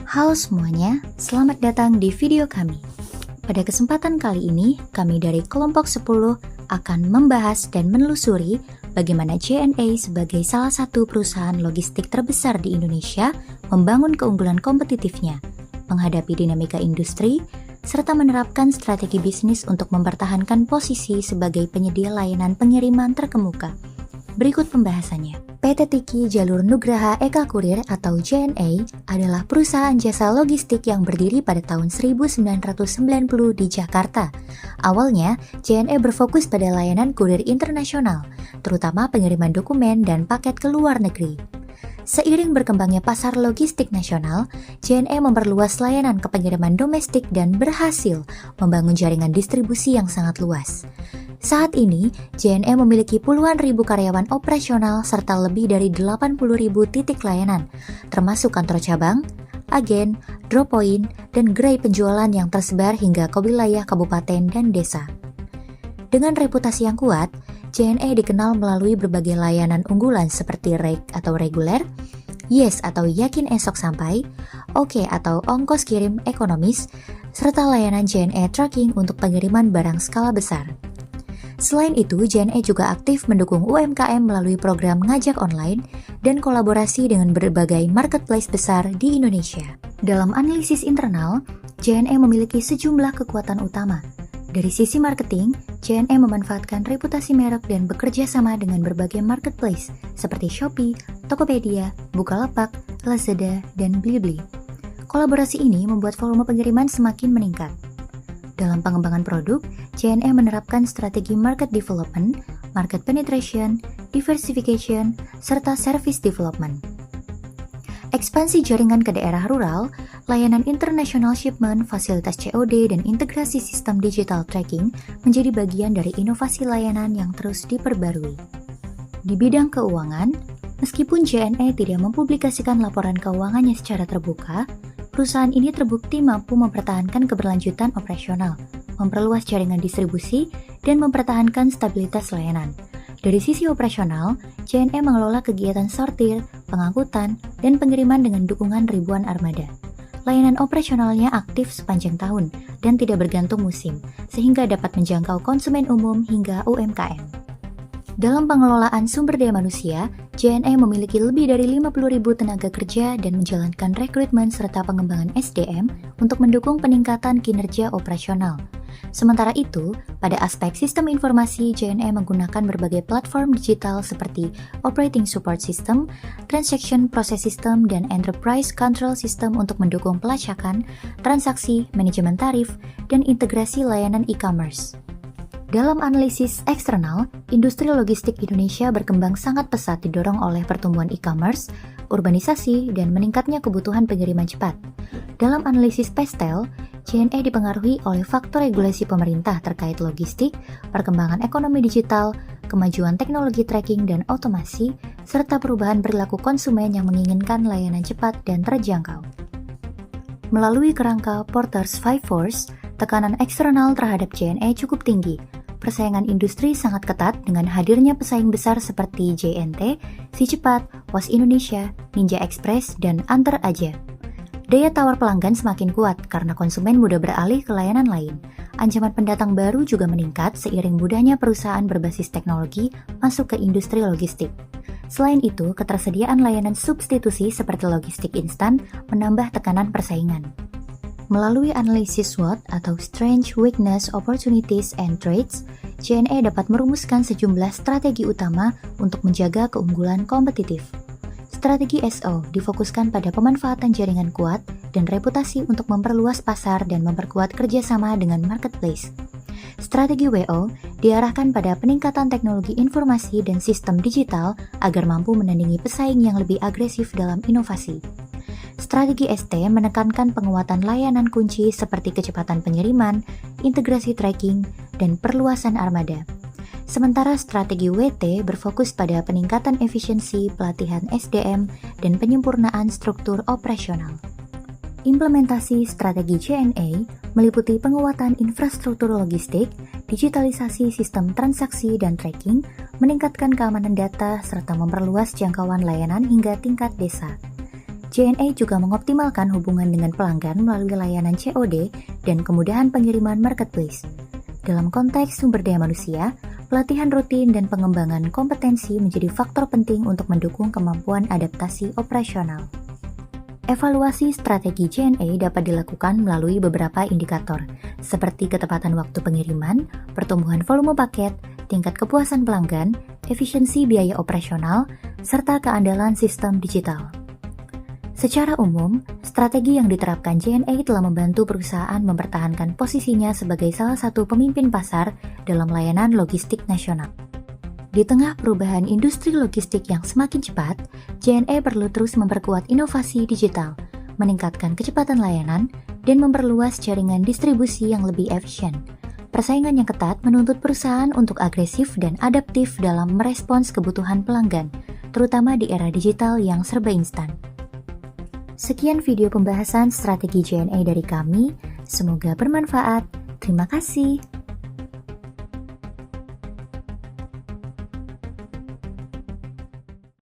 Halo semuanya, selamat datang di video kami. Pada kesempatan kali ini, kami dari kelompok 10 akan membahas dan menelusuri bagaimana JNE sebagai salah satu perusahaan logistik terbesar di Indonesia membangun keunggulan kompetitifnya, menghadapi dinamika industri, serta menerapkan strategi bisnis untuk mempertahankan posisi sebagai penyedia layanan pengiriman terkemuka. Berikut pembahasannya. PT Tiki Jalur Nugraha Eka Kurir atau JNE adalah perusahaan jasa logistik yang berdiri pada tahun 1990 di Jakarta. Awalnya, JNE berfokus pada layanan kurir internasional, terutama pengiriman dokumen dan paket ke luar negeri. Seiring berkembangnya pasar logistik nasional, JNE memperluas layanan ke pengiriman domestik dan berhasil membangun jaringan distribusi yang sangat luas. Saat ini, JNE memiliki puluhan ribu karyawan operasional serta lebih dari 80.000 titik layanan, termasuk kantor cabang, agen, drop point, dan gerai penjualan yang tersebar hingga ke wilayah kabupaten dan desa. Dengan reputasi yang kuat, JNE dikenal melalui berbagai layanan unggulan seperti REG atau reguler, YES atau yakin esok sampai, OK atau ongkos kirim ekonomis, serta layanan JNE Tracking untuk pengiriman barang skala besar. Selain itu, JNE juga aktif mendukung UMKM melalui program ngajak online dan kolaborasi dengan berbagai marketplace besar di Indonesia. Dalam analisis internal, JNE memiliki sejumlah kekuatan utama. Dari sisi marketing, JNE memanfaatkan reputasi merek dan bekerja sama dengan berbagai marketplace seperti Shopee, Tokopedia, Bukalapak, Lazada, dan Blibli. Kolaborasi ini membuat volume pengiriman semakin meningkat. Dalam pengembangan produk, JNE menerapkan strategi market development, market penetration, diversification, serta service development. Ekspansi jaringan ke daerah rural, layanan international shipment, fasilitas COD, dan integrasi sistem digital tracking menjadi bagian dari inovasi layanan yang terus diperbarui. Di bidang keuangan, meskipun JNE tidak mempublikasikan laporan keuangannya secara terbuka, perusahaan ini terbukti mampu mempertahankan keberlanjutan operasional, memperluas jaringan distribusi, dan mempertahankan stabilitas layanan. Dari sisi operasional, JNE mengelola kegiatan sortir, pengangkutan, dan pengiriman dengan dukungan ribuan armada. Layanan operasionalnya aktif sepanjang tahun dan tidak bergantung musim, sehingga dapat menjangkau konsumen umum hingga UMKM. Dalam pengelolaan sumber daya manusia, JNE memiliki lebih dari 50.000 tenaga kerja dan menjalankan rekrutmen serta pengembangan SDM untuk mendukung peningkatan kinerja operasional. Sementara itu, pada aspek sistem informasi, JNE menggunakan berbagai platform digital seperti Operating Support System, Transaction Process System, dan Enterprise Control System untuk mendukung pelacakan, transaksi, manajemen tarif, dan integrasi layanan e-commerce. Dalam analisis eksternal, industri logistik Indonesia berkembang sangat pesat didorong oleh pertumbuhan e-commerce, urbanisasi, dan meningkatnya kebutuhan pengiriman cepat. Dalam analisis PESTEL, JNE dipengaruhi oleh faktor regulasi pemerintah terkait logistik, perkembangan ekonomi digital, kemajuan teknologi tracking dan otomasi, serta perubahan perilaku konsumen yang menginginkan layanan cepat dan terjangkau. Melalui kerangka Porter's Five Forces, tekanan eksternal terhadap JNE cukup tinggi. Persaingan industri sangat ketat dengan hadirnya pesaing besar seperti JNT, Si Cepat, Was Indonesia, Ninja Express, dan Antar Aja. Daya tawar pelanggan semakin kuat karena konsumen mudah beralih ke layanan lain. Ancaman pendatang baru juga meningkat seiring mudahnya perusahaan berbasis teknologi masuk ke industri logistik. Selain itu, ketersediaan layanan substitusi seperti logistik instan menambah tekanan persaingan. Melalui analisis SWOT atau Strengths, Weakness, Opportunities, and Threats, JNE dapat merumuskan sejumlah strategi utama untuk menjaga keunggulan kompetitif. Strategi SO difokuskan pada pemanfaatan jaringan kuat dan reputasi untuk memperluas pasar dan memperkuat kerjasama dengan marketplace. Strategi WO diarahkan pada peningkatan teknologi informasi dan sistem digital agar mampu menandingi pesaing yang lebih agresif dalam inovasi. Strategi ST menekankan penguatan layanan kunci seperti kecepatan pengiriman, integrasi tracking, dan perluasan armada. Sementara strategi WT berfokus pada peningkatan efisiensi, pelatihan SDM, dan penyempurnaan struktur operasional. Implementasi strategi JNE meliputi penguatan infrastruktur logistik, digitalisasi sistem transaksi dan tracking, meningkatkan keamanan data, serta memperluas jangkauan layanan hingga tingkat desa. JNE juga mengoptimalkan hubungan dengan pelanggan melalui layanan COD dan kemudahan pengiriman marketplace. Dalam konteks sumber daya manusia, pelatihan rutin dan pengembangan kompetensi menjadi faktor penting untuk mendukung kemampuan adaptasi operasional. Evaluasi strategi JNE dapat dilakukan melalui beberapa indikator, seperti ketepatan waktu pengiriman, pertumbuhan volume paket, tingkat kepuasan pelanggan, efisiensi biaya operasional, serta keandalan sistem digital. Secara umum, strategi yang diterapkan JNE telah membantu perusahaan mempertahankan posisinya sebagai salah satu pemimpin pasar dalam layanan logistik nasional. Di tengah perubahan industri logistik yang semakin cepat, JNE perlu terus memperkuat inovasi digital, meningkatkan kecepatan layanan, dan memperluas jaringan distribusi yang lebih efisien. Persaingan yang ketat menuntut perusahaan untuk agresif dan adaptif dalam merespons kebutuhan pelanggan, terutama di era digital yang serba instan. Sekian video pembahasan strategi JNE dari kami, semoga bermanfaat. Terima kasih.